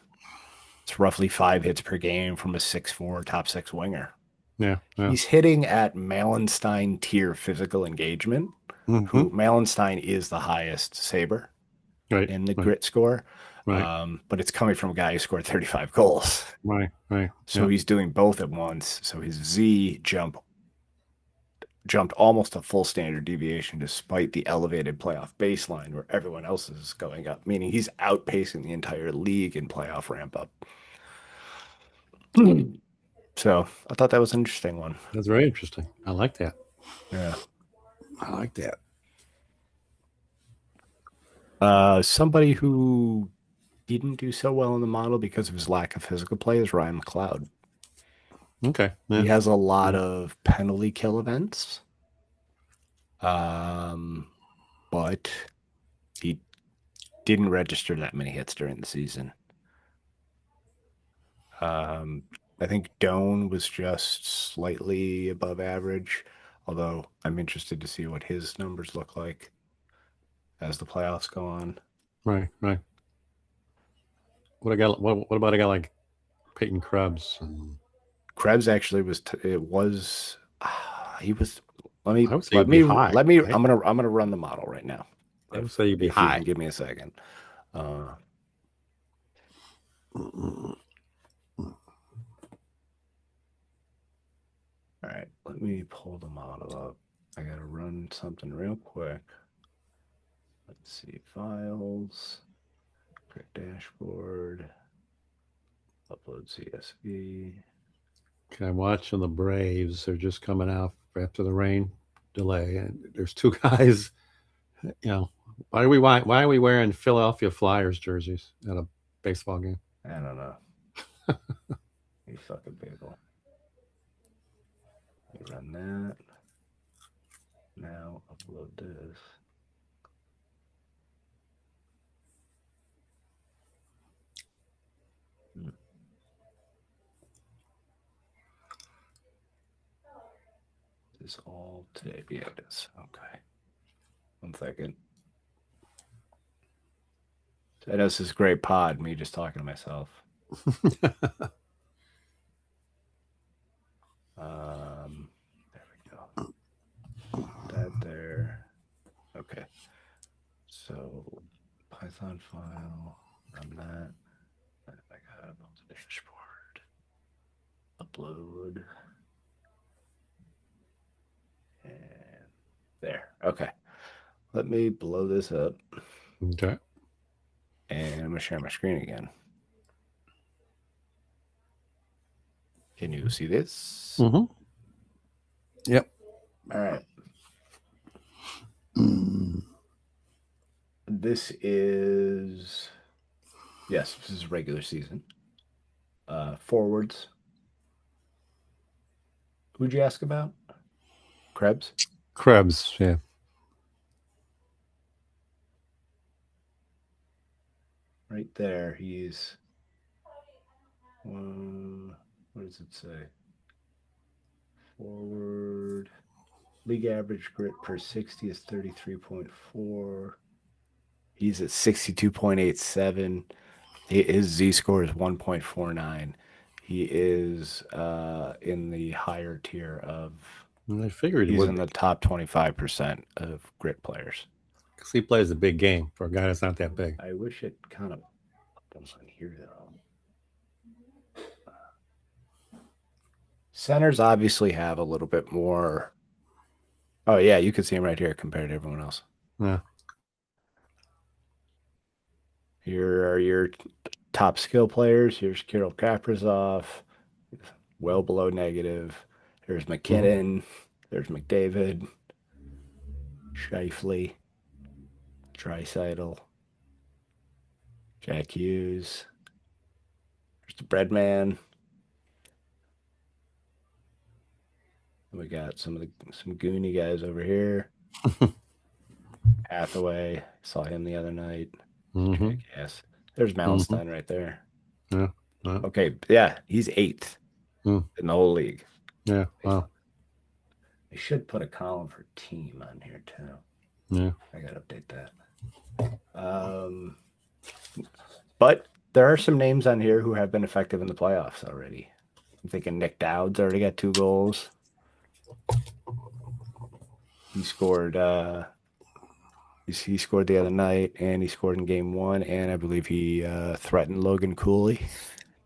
It's roughly 5 hits per game from a 6'4" top six winger. Yeah. Yeah. He's hitting at Malenstein tier physical engagement, Mm-hmm. who Malenstein is the highest Saber Right. in the Right. grit score. Right. But it's coming from a guy who scored 35 goals. Right. Right. So Yeah. he's doing both at once. So his Z jumped almost a full standard deviation despite the elevated playoff baseline where everyone else is going up, meaning he's outpacing the entire league in playoff ramp up. So I thought that was an interesting one. That's very interesting. I like that. Yeah. I like that. Somebody who didn't do so well in the model because of his lack of physical play is Ryan McLeod. Okay. He Yeah. has a lot Yeah. of penalty kill events, um, but he didn't register that many hits during the season. Um, I think Doan was just slightly above average, although I'm interested to see what his numbers look like as the playoffs go on. Right. Right. What I got? What about a guy like Peyton Krebs? And Krebs actually was it was he was I would say he'd be high, right? I'm gonna run the model right now. I would say he'd be If you can high. give me a second. Uh, all right, let me pull the model up. I gotta run something real quick. Let's see, files, quick dashboard, upload CSV. Okay, I'm watching the Braves. They're just coming out after the rain delay, and there's two guys. You know, why are we wearing Philadelphia Flyers jerseys at a baseball game? I don't know. You fucking people. Let me run that. Now upload this. Hmm. Is all today? Yeah, it is. Okay. 1 second. I know this is a great pod, me just talking to myself. There we go. That there. Python file. Run that. I got it on the dashboard. Upload. And there. Okay. Let me blow this up. Okay. And I'm going to share my screen again. Can you see this? Mm-hmm. Yep. All right. This is, yes, this is regular season. Forwards. Who'd you ask about? Krebs? Krebs, yeah. Right there. He's, what does it say? Forward. League average grit per 60 is 33.4. He's at 62.87. His Z score is 1.49. He is in the higher tier of, I figured he he's would in be. the top 25% of grit players. Because he plays a big game for a guy that's not that big. I wish it kind of was on here though. Centers obviously have a little bit more. Oh yeah, you can see him right here compared to everyone else. Yeah. Here are your top skill players. Here's Kirill Kaprizov, well below negative. There's McKinnon. There's McDavid, Scheifele, Draisaitl, Jack Hughes. There's the Breadman. We got some Goonie guys over here. Hathaway, saw him the other night. Mm-hmm. Yes. There's Malmstein right there. Yeah. Okay, yeah, he's 8th in the whole league. Yeah. Wow. I should put a column for team on here too. Yeah. I gotta update that. But there are some names on here who have been effective in the playoffs already. I'm thinking Nick Dowd's already got 2 goals. He scored he scored the other night, and he scored in game 1, and I believe he threatened Logan Cooley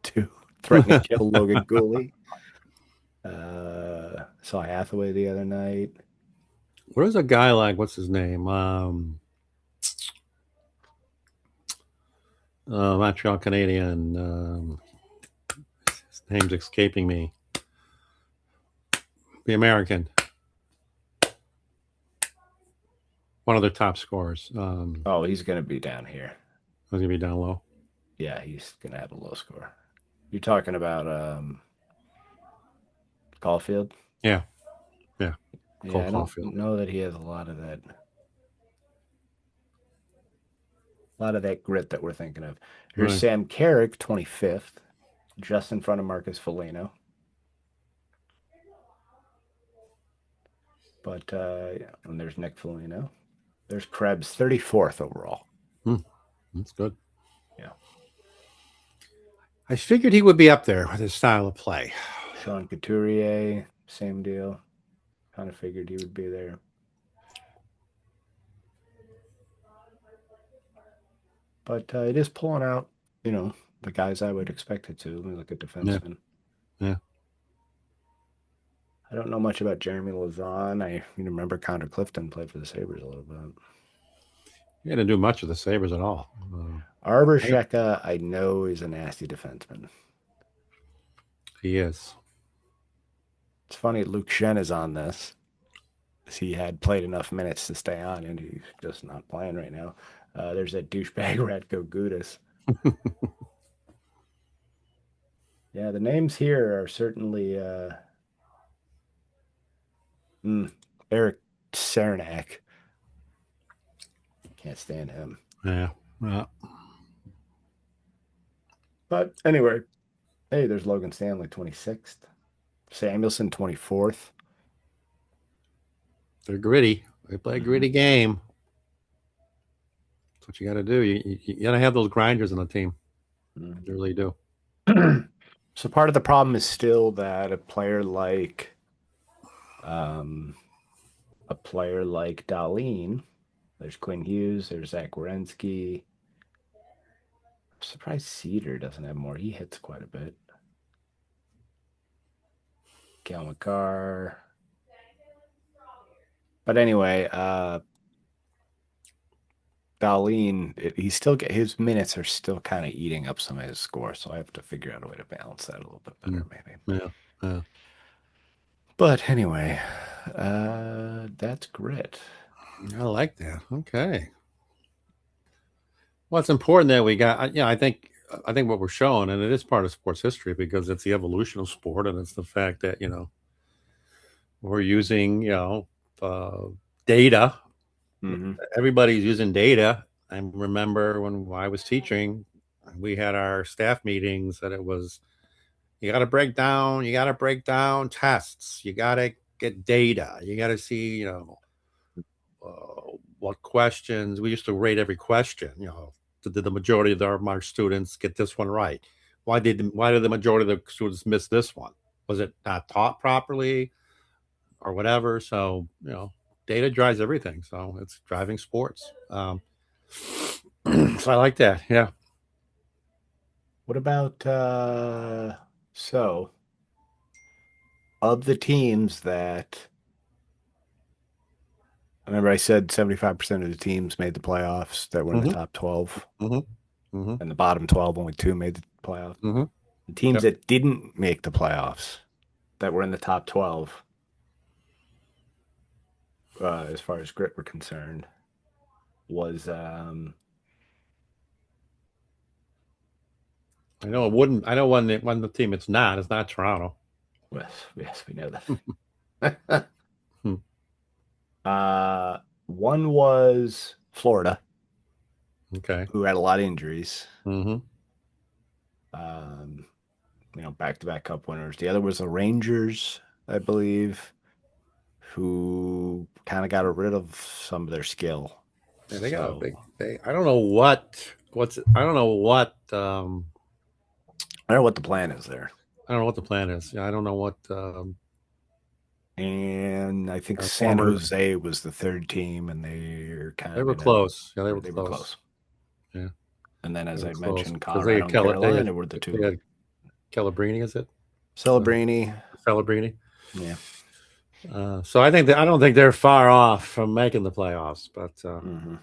to threaten to kill Logan Cooley. Saw Hathaway the other night. Where's a guy like, what's his name? Montreal Canadian. His name's escaping me. The American. One of their top scorers. Oh, he's going to be down here. He's going to be down low. Yeah, he's going to have a low score. You're talking about Caulfield? Yeah. Yeah. Yeah, I don't Caulfield. know that he has a lot of that grit that we're thinking of. Here's Right. Sam Carrick, 25th, just in front of Marcus Foligno. But and there's Nick Foligno. There's Krebs, 34th overall. That's good. Yeah. I figured he would be up there with his style of play. Sean Couturier, same deal. Kind of figured he would be there. But it is pulling out, the guys I would expect it to. Let me look at defensemen. Yeah. I don't know much about Jeremy Lauzon. I remember Connor Clifton played for the Sabres a little bit. He didn't do much of the Sabres at all. Arbor Sheka, I know, is a nasty defenseman. He is. It's funny, Luke Shen is on this. He had played enough minutes to stay on, and he's just not playing right now. There's that douchebag Radko Gudas. Yeah, the names here are certainly Eric Cernak. Can't stand him. Yeah. But anyway, hey, there's Logan Stanley, 26th. Samuelson, 24th. They're gritty. They play a gritty game. That's what you got to do. You got to have those grinders on the team. You really do. So part of the problem is still that a player like Darlene, there's Quinn Hughes, there's Zach Werenski, surprised Cedar doesn't have more. He hits quite a bit. Cal McCarr. But anyway, Darlene, he's still his minutes are still kind of eating up some of his score, so I have to figure out a way to balance that a little bit better, Mm. maybe. Yeah. Yeah. But anyway, that's grit. I like that. Okay. Well, it's important that we got. Yeah, I think what we're showing, and it is part of sports history because it's the evolution of sport, and it's the fact that we're using uh, data. Hmm. Everybody's using data. I remember when I was teaching, we had our staff meetings that it was you got to break down tests, you got to get data, you got to see what questions. We used to rate every question. Did the majority of our students get this one right? Why did the majority of the students miss this one? Was it not taught properly or whatever? So data drives everything. So it's driving sports. So I like that. Yeah. What about so of the teams that I remember I said 75% of the teams made the playoffs that were in the Mm-hmm. top 12, Mm-hmm. Mm-hmm. and the bottom 12, only two made the playoffs. Mm-hmm. The teams Yep. that didn't make the playoffs that were in the top 12, as far as grit were concerned, was I know it wouldn't. I know when the team it's not. It's not Toronto. yes, we know that. Hmm. One was Florida, Okay. who had a lot of injuries. Mm-hmm. Um, back-to-back cup winners. The other was the Rangers, I believe, who kind of got rid of some of their skill. Yeah, they got a big. So I don't know what's. I don't know what. I don't know what the plan is there. I don't know what the plan is. Yeah, I don't know what And I think our San former. Jose was the third team, and they're kind They of were gonna close. Yeah, they were they were close. close. Yeah, And then, they as were I close mentioned, because they Colorado had and Carolina were the two. they had Calabrini. Is it Celebrini, Celebrini? yeah. So I don't think they're far off from making the playoffs, Hmm.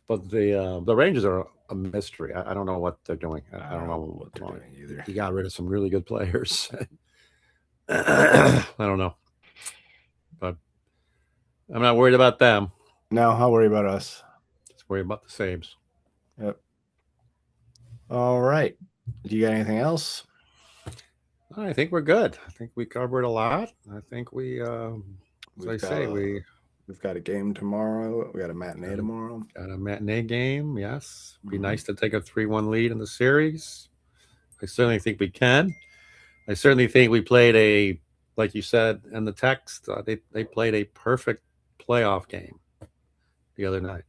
but the Rangers are a mystery. I don't know what they're doing. I I don't don't know know. what they're doing either. He got rid of some really good players. I don't know, but I'm not worried about them. No, I'll worry about us. Just worry about the Sabes. Yep. All right. Do you got anything else? I think we're good. I think we covered a lot. I think as I We've got say, a we we've got a game tomorrow. We got a matinee got a, tomorrow. got a matinee game. Yes, be Hmm. nice to take a 3-1 lead in the series. I certainly think we can. I certainly think we played like you said in the text, they played a perfect playoff game the other night.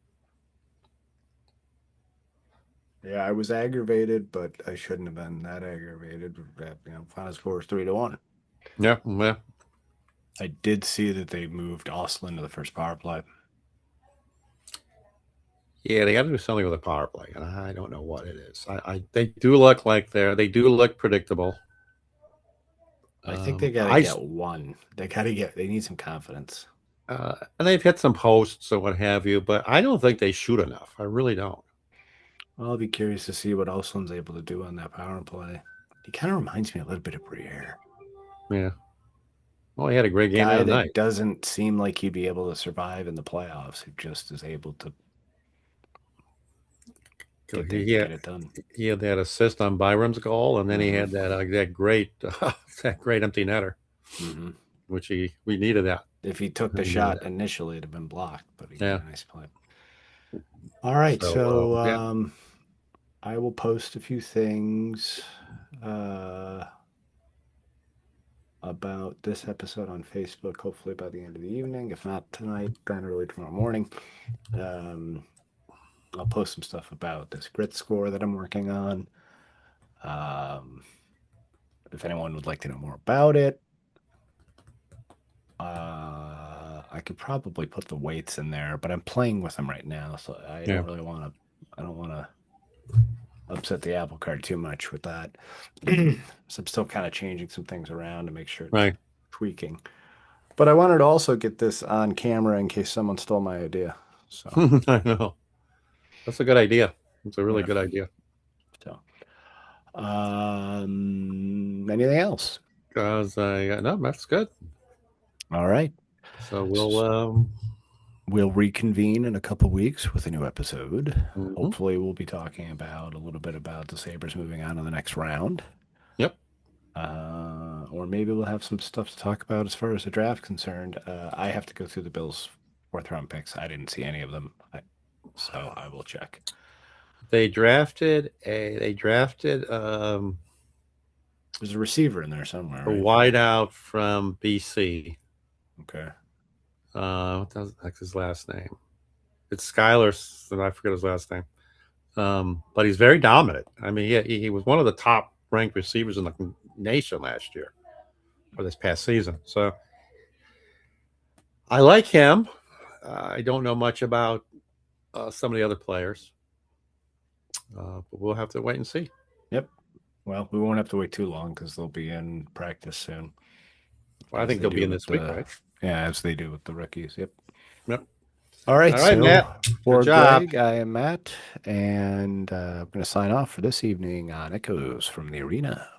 Yeah, I was aggravated, but I shouldn't have been that aggravated. Final score is 3-1. Yeah, yeah. I did see that they moved Oslin to the first power play. Yeah, they got to do something with a power play, and I don't know what it is. They do look like they do look predictable. I think they got to I get one. They need some confidence. And they've hit some posts or what have you, but I don't think they shoot enough. I really don't. Well, I'll be curious to see what Oslin's able to do on that power play. He kind of reminds me a little bit of Briere. Yeah. Well, he had a great game the Guy other night. that doesn't seem like he'd be able to survive in the playoffs, who just is able to 'Cause get it done. he had that assist on Byram's goal, and then he Hmm. had that great that great empty netter, Hmm. which we needed that. If he took the We needed shot that. initially, it'd have been blocked, but he got Yeah. a nice play. All right, So so yeah. I will post a few things uh, about this episode on Facebook, hopefully by the end of the evening. If not tonight, then early tomorrow morning. Um, I'll post some stuff about this grit score that I'm working on. Um, if anyone would like to know more about it, I could probably put the weights in there, but I'm playing with them right now, so I Yeah. don't really want to I don't want to upset the apple cart too much with that. So I'm still kind of changing some things around to make sure it's Right. tweaking. But I wanted to also get this on camera in case someone stole my idea. So, I know. That's a good idea. It's a really yeah. good idea. So, anything else? Because no, that's good. All right. So We'll reconvene in a couple weeks with a new episode. mhm. Hopefully, we'll be talking about a little bit about the Sabres moving on to the next round. Yep. Or maybe we'll have some stuff to talk about as far as the draft concerned. I have to go through the Bills' fourth round picks. I didn't see any of them, so I will check. They drafted There's a receiver in there somewhere, a right? wideout from BC. Okay. What the heck's his last name? It's Skylar, and I forget his last name. But he's very dominant. I mean, he was one of the top ranked receivers in the nation last year or this past season. So I like him. I don't know much about some of the other players, but we'll have to wait and see. Yep. Well, we won't have to wait too long because they'll be in practice soon. Well, I think they'll be in this week, right? Yeah, as they do with the rookies. Yep. Yep. All right, All right, so Matt. for Good job. Greg, I am Matt, and I'm going to sign off for this evening on Echoes from the Arena.